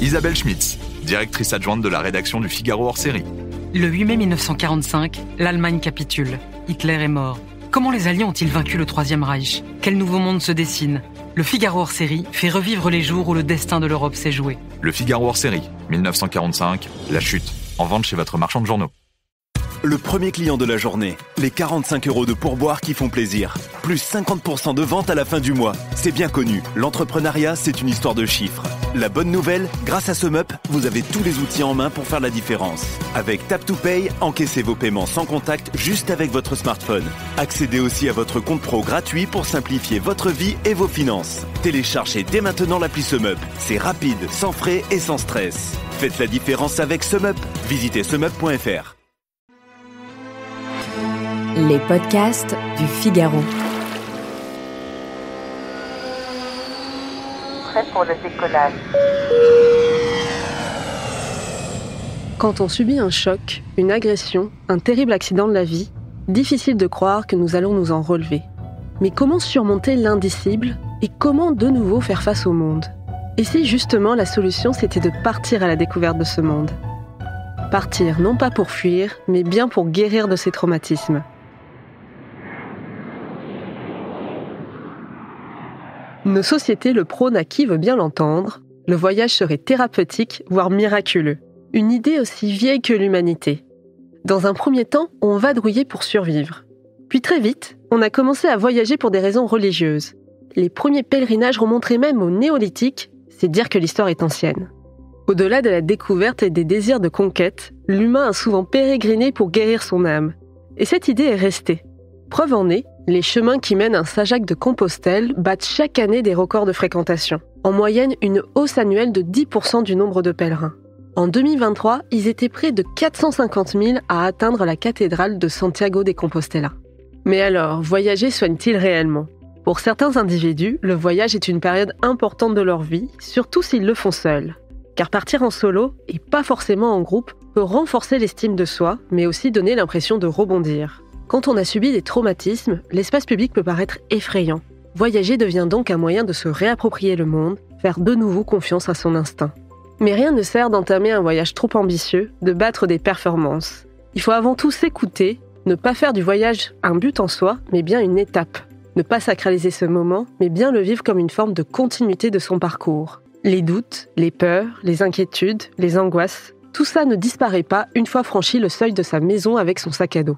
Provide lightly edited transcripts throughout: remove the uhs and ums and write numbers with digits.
Isabelle Schmitz, directrice adjointe de la rédaction du Figaro hors série. Le 8 mai 1945, l'Allemagne capitule. Hitler est mort. Comment les Alliés ont-ils vaincu le Troisième Reich ? Quel nouveau monde se dessine ? Le Figaro hors série fait revivre les jours où le destin de l'Europe s'est joué. Le Figaro hors série, 1945, la chute. En vente chez votre marchand de journaux. Le premier client de la journée, les 45 € de pourboire qui font plaisir. Plus 50% de vente à la fin du mois. C'est bien connu, l'entrepreneuriat, c'est une histoire de chiffres. La bonne nouvelle, grâce à SumUp, vous avez tous les outils en main pour faire la différence. Avec Tap to Pay, encaissez vos paiements sans contact juste avec votre smartphone. Accédez aussi à votre compte pro gratuit pour simplifier votre vie et vos finances. Téléchargez dès maintenant l'appli SumUp. C'est rapide, sans frais et sans stress. Faites la différence avec SumUp. Visitez sumup.fr. Les podcasts du Figaro. Prêt pour le décollage. Quand on subit un choc, une agression, un terrible accident de la vie, difficile de croire que nous allons nous en relever. Mais comment surmonter l'indicible et comment de nouveau faire face au monde ? Et si justement la solution c'était de partir à la découverte de ce monde ? Partir non pas pour fuir, mais bien pour guérir de ses traumatismes. Nos sociétés le prônent à qui veut bien l'entendre. Le voyage serait thérapeutique, voire miraculeux. Une idée aussi vieille que l'humanité. Dans un premier temps, on vadrouillait pour survivre. Puis très vite, on a commencé à voyager pour des raisons religieuses. Les premiers pèlerinages remonteraient même au néolithique, c'est dire que l'histoire est ancienne. Au-delà de la découverte et des désirs de conquête, l'humain a souvent pérégriné pour guérir son âme. Et cette idée est restée. Preuve en est, les chemins qui mènent à Saint-Jacques-de-Compostelle battent chaque année des records de fréquentation. En moyenne, une hausse annuelle de 10% du nombre de pèlerins. En 2023, ils étaient près de 450 000 à atteindre la cathédrale de Santiago de Compostela. Mais alors, voyager soigne-t-il réellement ? Pour certains individus, le voyage est une période importante de leur vie, surtout s'ils le font seuls. Car partir en solo, et pas forcément en groupe, peut renforcer l'estime de soi, mais aussi donner l'impression de rebondir. Quand on a subi des traumatismes, l'espace public peut paraître effrayant. Voyager devient donc un moyen de se réapproprier le monde, faire de nouveau confiance à son instinct. Mais rien ne sert d'entamer un voyage trop ambitieux, de battre des performances. Il faut avant tout s'écouter, ne pas faire du voyage un but en soi, mais bien une étape. Ne pas sacraliser ce moment, mais bien le vivre comme une forme de continuité de son parcours. Les doutes, les peurs, les inquiétudes, les angoisses, tout ça ne disparaît pas une fois franchi le seuil de sa maison avec son sac à dos.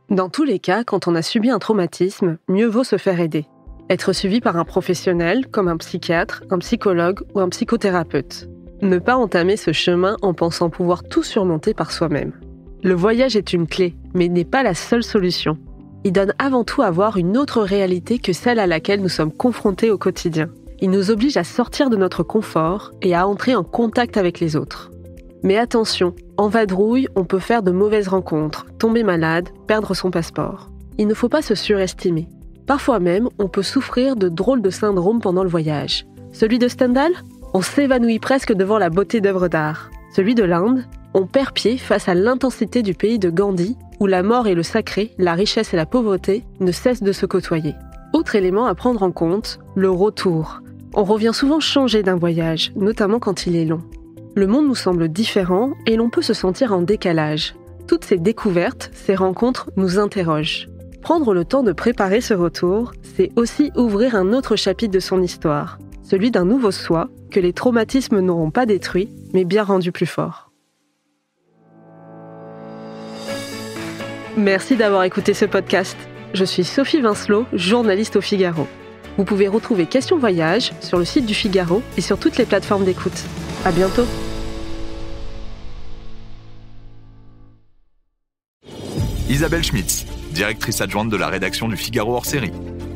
Dans tous les cas, quand on a subi un traumatisme, mieux vaut se faire aider. Être suivi par un professionnel, comme un psychiatre, un psychologue ou un psychothérapeute. Ne pas entamer ce chemin en pensant pouvoir tout surmonter par soi-même. Le voyage est une clé, mais n'est pas la seule solution. Il donne avant tout à voir une autre réalité que celle à laquelle nous sommes confrontés au quotidien. Il nous oblige à sortir de notre confort et à entrer en contact avec les autres. Mais attention, en vadrouille, on peut faire de mauvaises rencontres, tomber malade, perdre son passeport. Il ne faut pas se surestimer. Parfois même, on peut souffrir de drôles de syndromes pendant le voyage. Celui de Stendhal ? On s'évanouit presque devant la beauté d'œuvres d'art. Celui de l'Inde ? On perd pied face à l'intensité du pays de Gandhi, où la mort et le sacré, la richesse et la pauvreté ne cessent de se côtoyer. Autre élément à prendre en compte, le retour. On revient souvent changé d'un voyage, notamment quand il est long. Le monde nous semble différent et l'on peut se sentir en décalage. Toutes ces découvertes, ces rencontres nous interrogent. Prendre le temps de préparer ce retour, c'est aussi ouvrir un autre chapitre de son histoire, celui d'un nouveau soi que les traumatismes n'auront pas détruit, mais bien rendu plus fort. Merci d'avoir écouté ce podcast. Je suis Sophie Vincelot, journaliste au Figaro. Vous pouvez retrouver Question Voyage sur le site du Figaro et sur toutes les plateformes d'écoute. À bientôt. Isabelle Schmitz, directrice adjointe de la rédaction du Figaro hors série.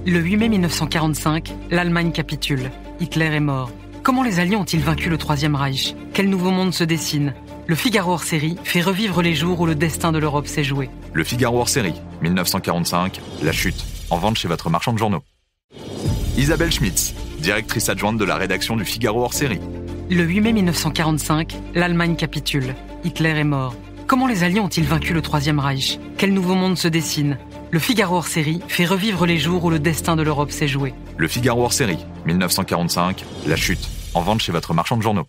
Le 8 mai 1945, l'Allemagne capitule. Hitler est mort. Comment les Alliés ont-ils vaincu le Troisième Reich ? Quel nouveau monde se dessine ? Le Figaro hors série fait revivre les jours où le destin de l'Europe s'est joué. Le Figaro hors série, 1945, la chute. En vente chez votre marchand de journaux. Isabelle Schmitz, directrice adjointe de la rédaction du Figaro hors série. Le 8 mai 1945, l'Allemagne capitule. Hitler est mort. Comment les Alliés ont-ils vaincu le Troisième Reich ? Quel nouveau monde se dessine ? Le Figaro hors série fait revivre les jours où le destin de l'Europe s'est joué. Le Figaro hors série, 1945, la chute. en vente chez votre marchand de journaux.